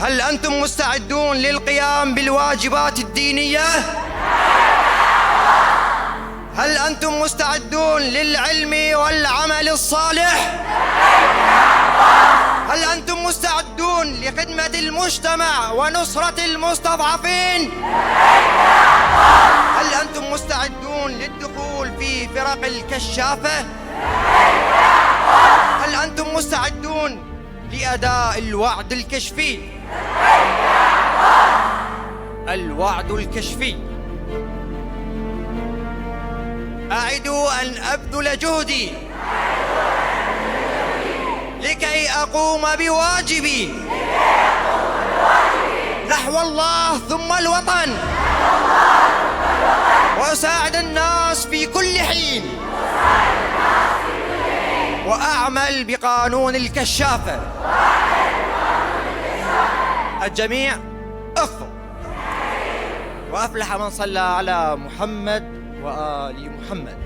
هل أنتم مستعدون للقيام بالواجبات الدينية؟ هل أنتم مستعدون للعلم والعمل الصالح؟ هل أنتم مستعدون لخدمة المجتمع ونصرة المستضعفين؟ هل أنتم مستعدون للدخول في فرق الكشافة؟ هل أنتم مستعدون لأداء الوعد الكشفي؟ الوعد الكشفي: أعد أن أبذل جهدي لكي أقوم بواجبي نحو الله ثم الوطن، وأساعد الناس في كل حين، وأعمل بقانون الكشافة. الجميع اخطب. وأفلح من صلى على محمد وآل محمد.